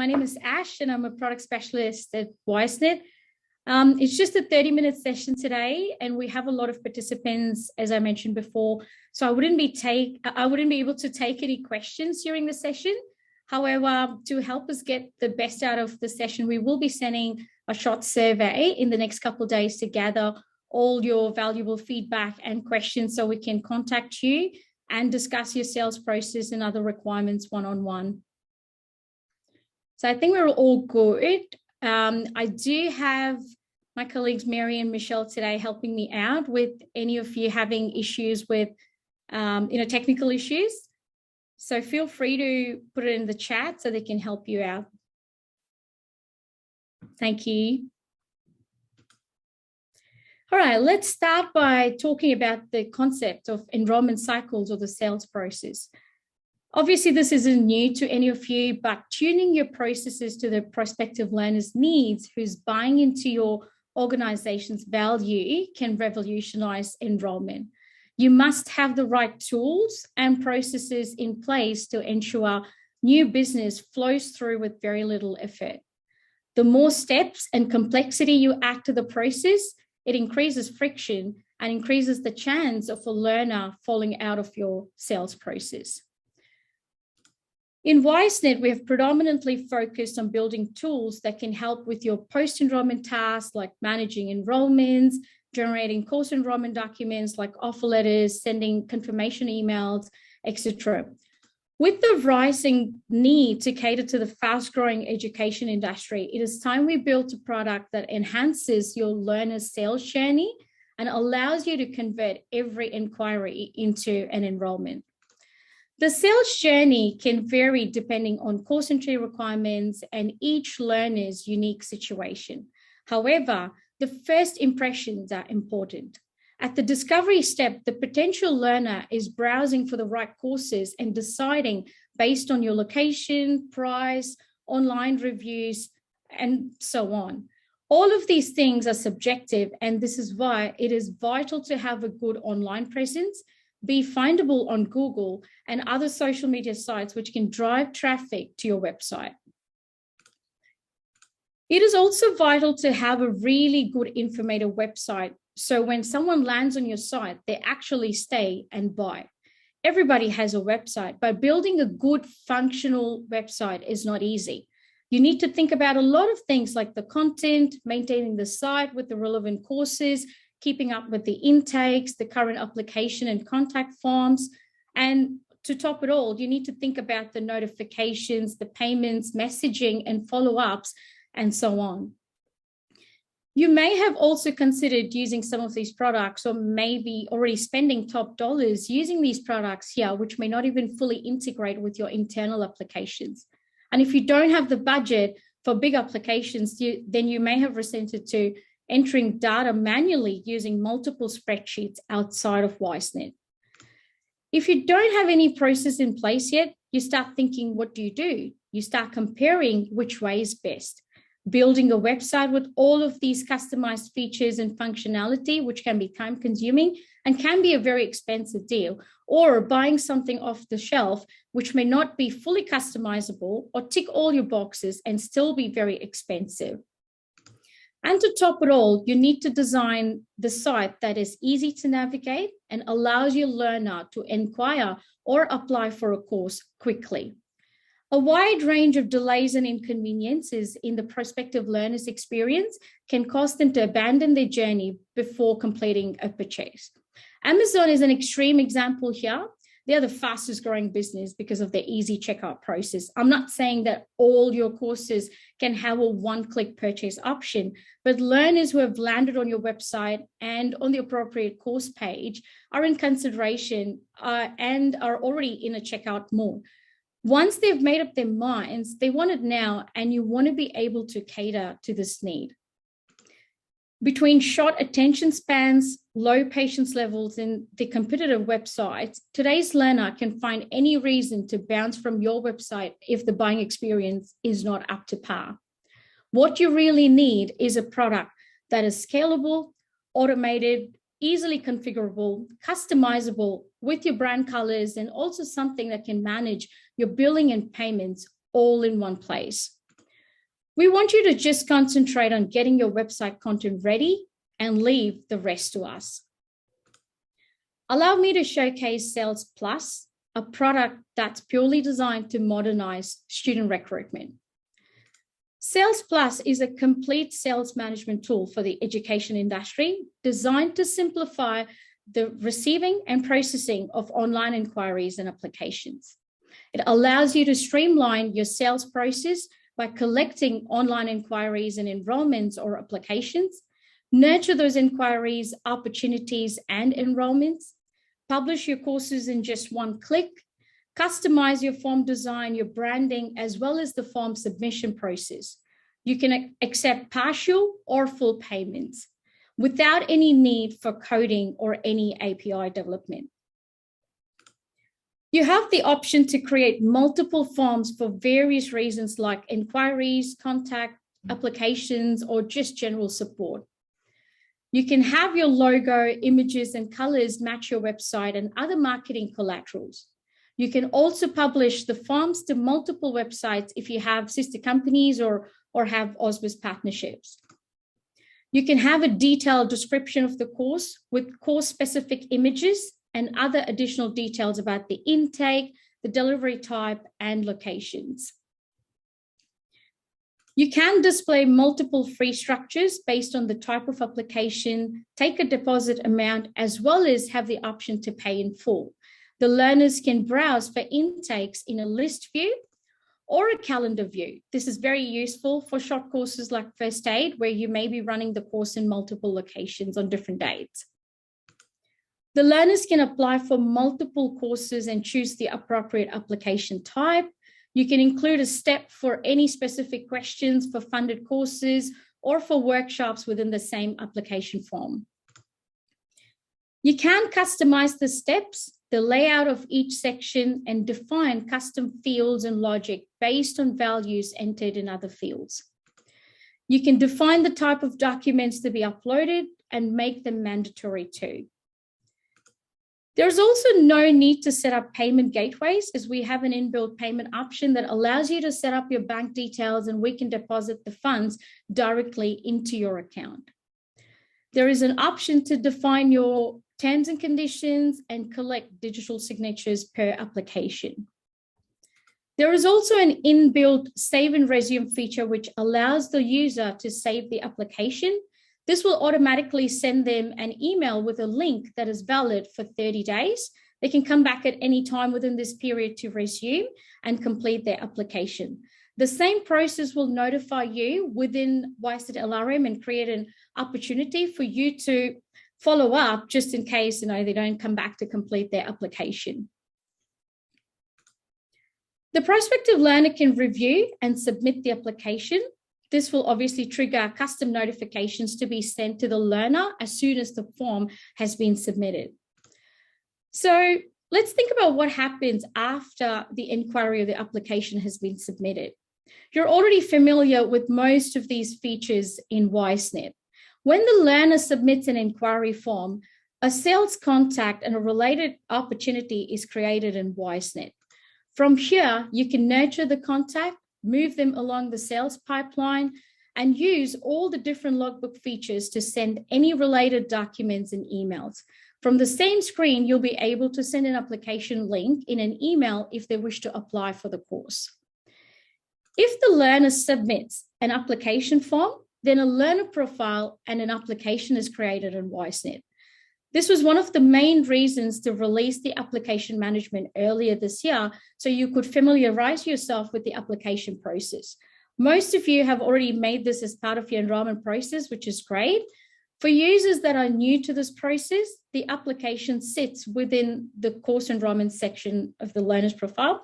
My name is Ash and I'm a product specialist at WiseNet. It's just a 30-minute session today and we have a lot of participants, as I mentioned before. So I wouldn't be able to take any questions during the session. However, to help us get the best out of the session, we will be sending a short survey in the next couple of days to gather all your valuable feedback and questions so we can contact you and discuss your sales process and other requirements one-on-one. So I think we're all good. I do have my colleagues Mary and Michelle today helping me out with any of you having issues with technical issues. So feel free to put it in the chat so they can help you out. Thank you. All right, let's start by talking about the concept of enrollment cycles or the sales process. Obviously, this isn't new to any of you, but tuning your processes to the prospective learner's needs who's buying into your organization's value can revolutionize enrollment. You must have the right tools and processes in place to ensure new business flows through with very little effort. The more steps and complexity you add to the process, it increases friction and increases the chance of a learner falling out of your sales process. In WiseNet, we have predominantly focused on building tools that can help with your post-enrollment tasks like managing enrollments, generating course enrollment documents like offer letters, sending confirmation emails, etc. With the rising need to cater to the fast-growing education industry, it is time we built a product that enhances your learner's sales journey and allows you to convert every inquiry into an enrollment. The sales journey can vary depending on course entry requirements and each learner's unique situation. However, the first impressions are important. At the discovery step, the potential learner is browsing for the right courses and deciding based on your location, price, online reviews, and so on. All of these things are subjective, and this is why it is vital to have a good online presence, be findable on Google and other social media sites which can drive traffic to your website. It is also vital to have a really good informative website, so when someone lands on your site, they actually stay and buy. Everybody has a website, but building a good functional website is not easy. You need to think about a lot of things like the content, maintaining the site with the relevant courses, keeping up with the intakes, the current application and contact forms. And to top it all, you need to think about the notifications, the payments, messaging, and follow-ups, and so on. You may have also considered using some of these products or maybe already spending top dollars using these products here, which may not even fully integrate with your internal applications. And if you don't have the budget for big applications, then you may have resented to entering data manually using multiple spreadsheets outside of WiseNet. If you don't have any process in place yet, you start thinking, what do? You start comparing which way is best. Building a website with all of these customized features and functionality, which can be time consuming and can be a very expensive deal, or buying something off the shelf, which may not be fully customizable or tick all your boxes and still be very expensive. And to top it all, you need to design the site that is easy to navigate and allows your learner to inquire or apply for a course quickly. A wide range of delays and inconveniences in the prospective learner's experience can cause them to abandon their journey before completing a purchase. Amazon is an extreme example here. They are the fastest growing business because of their easy checkout process. I'm not saying that all your courses can have a one-click purchase option, but learners who have landed on your website and on the appropriate course page are in consideration and are already in a checkout mode. Once they've made up their minds, they want it now, and you want to be able to cater to this need. Between short attention spans, low patience levels, and the competitive websites, today's learner can find any reason to bounce from your website if the buying experience is not up to par. What you really need is a product that is scalable, automated, easily configurable, customizable with your brand colors, and also something that can manage your billing and payments all in one place. We want you to just concentrate on getting your website content ready and leave the rest to us. Allow me to showcase Sales Plus, a product that's purely designed to modernize student recruitment. Sales Plus is a complete sales management tool for the education industry designed to simplify the receiving and processing of online inquiries and applications. It allows you to streamline your sales process by collecting online inquiries and enrollments or applications, nurture those inquiries, opportunities, and enrollments, publish your courses in just one click, customize your form design, your branding, as well as the form submission process. You can accept partial or full payments without any need for coding or any API development. You have the option to create multiple forms for various reasons like inquiries, contact, applications, or just general support. You can have your logo, images, and colors match your website and other marketing collaterals. You can also publish the forms to multiple websites if you have sister companies or have Ausbus partnerships. You can have a detailed description of the course with course-specific images and other additional details about the intake, the delivery type, and locations. You can display multiple free structures based on the type of application, take a deposit amount, as well as have the option to pay in full. The learners can browse for intakes in a list view or a calendar view. This is very useful for short courses like first aid, where you may be running the course in multiple locations on different dates. The learners can apply for multiple courses and choose the appropriate application type. You can include a step for any specific questions for funded courses or for workshops within the same application form. You can customize the steps, the layout of each section, and define custom fields and logic based on values entered in other fields. You can define the type of documents to be uploaded and make them mandatory too. There's also no need to set up payment gateways, as we have an inbuilt payment option that allows you to set up your bank details and we can deposit the funds directly into your account. There is an option to define your terms and conditions and collect digital signatures per application. There is also an inbuilt save and resume feature which allows the user to save the application. This will automatically send them an email with a link that is valid for 30 days. They can come back at any time within this period to resume and complete their application. The same process will notify you within WiseNet LRM and create an opportunity for you to follow up just in case they don't come back to complete their application. The prospective learner can review and submit the application. This will obviously trigger custom notifications to be sent to the learner as soon as the form has been submitted. So let's think about what happens after the inquiry or the application has been submitted. You're already familiar with most of these features in WiseNet. When the learner submits an inquiry form, a sales contact and a related opportunity is created in WiseNet. From here, you can nurture the contact, move them along the sales pipeline, and use all the different logbook features to send any related documents and emails. From the same screen, you'll be able to send an application link in an email if they wish to apply for the course. If the learner submits an application form, then a learner profile and an application is created in WiseNet. This was one of the main reasons to release the application management earlier this year, so you could familiarize yourself with the application process. Most of you have already made this as part of your enrollment process, which is great. For users that are new to this process, the application sits within the course enrollment section of the learner's profile.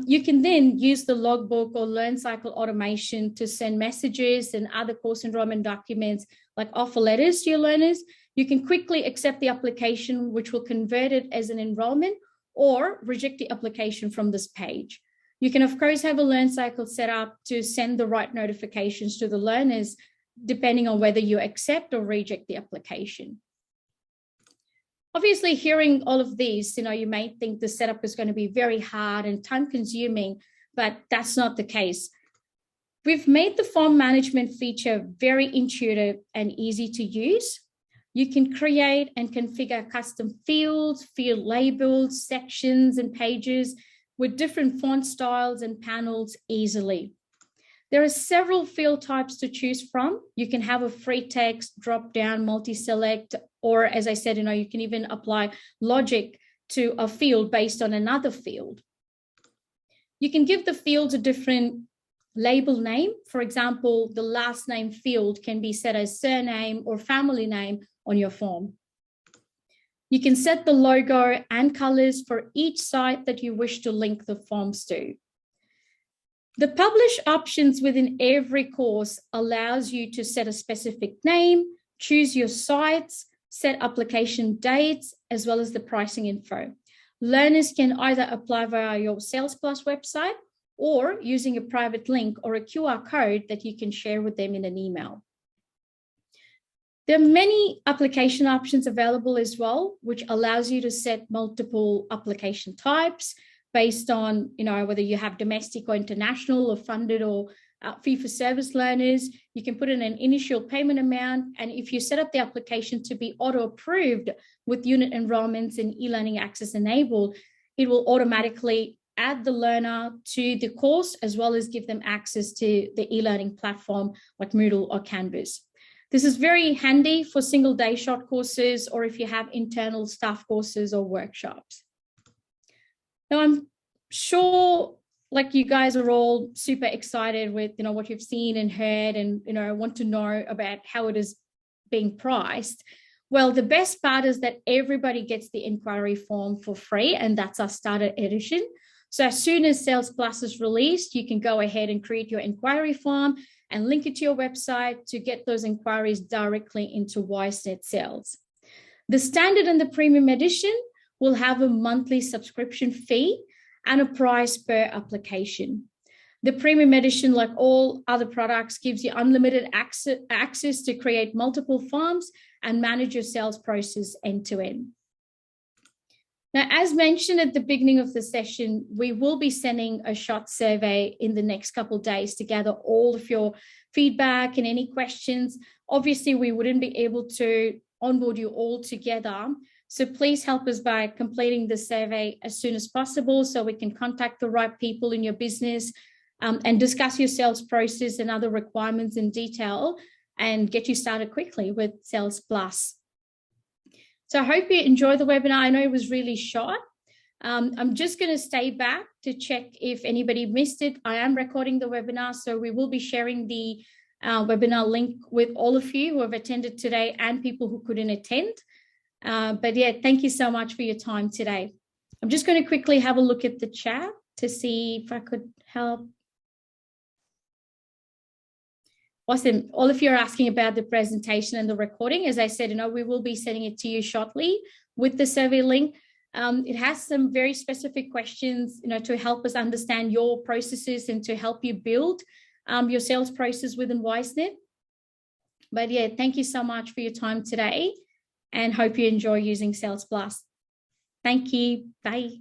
You can then use the logbook or learn cycle automation to send messages and other course enrollment documents like offer letters to your learners. You can quickly accept the application, which will convert it as an enrollment, or reject the application from this page. You can, of course, have a learn cycle set up to send the right notifications to the learners, depending on whether you accept or reject the application. Obviously, hearing all of these, you may think the setup is going to be very hard and time consuming, but that's not the case. We've made the form management feature very intuitive and easy to use. You can create and configure custom fields, field labels, sections, and pages with different font styles and panels easily. There are several field types to choose from. You can have a free text, drop down, multi-select, or as I said, you can even apply logic to a field based on another field. You can give the fields a different label name. For example, the last name field can be set as surname or family name on your form. You can set the logo and colors for each site that you wish to link the forms to. The publish options within every course allows you to set a specific name, choose your sites, set application dates, as well as the pricing info. Learners can either apply via your Sales Plus website or using a private link or a QR code that you can share with them in an email. There are many application options available as well, which allows you to set multiple application types based on, whether you have domestic or international or funded or fee-for-service learners. You can put in an initial payment amount, and if you set up the application to be auto-approved with unit enrollments and e-learning access enabled, it will automatically add the learner to the course as well as give them access to the e-learning platform like Moodle or Canvas. This is very handy for single day short courses or if you have internal staff courses or workshops. Now, I'm sure you guys are all super excited with, what you've seen and heard and, want to know about how it is being priced. Well, the best part is that everybody gets the inquiry form for free, and that's our starter edition. So as soon as Sales Plus is released, you can go ahead and create your inquiry form and link it to your website to get those inquiries directly into WiseNet Sales. The standard and the premium edition will have a monthly subscription fee and a price per application. The premium edition, like all other products, gives you unlimited access to create multiple forms and manage your sales process end to end. Now, as mentioned at the beginning of the session, we will be sending a short survey in the next couple of days to gather all of your feedback and any questions. Obviously, we wouldn't be able to onboard you all together. So please help us by completing the survey as soon as possible so we can contact the right people in your business and discuss your sales process and other requirements in detail and get you started quickly with Sales Plus. So I hope you enjoyed the webinar. I know it was really short. I'm just going to stay back to check if anybody missed it. I am recording the webinar, so we will be sharing the webinar link with all of you who have attended today and people who couldn't attend. But yeah, thank you so much for your time today. I'm just going to quickly have a look at the chat to see if I could help. Awesome. All of you are asking about the presentation and the recording. As I said, we will be sending it to you shortly with the survey link. It has some very specific questions, to help us understand your processes and to help you build your sales process within WiseNet. But yeah, thank you so much for your time today and hope you enjoy using Sales Plus. Thank you. Bye.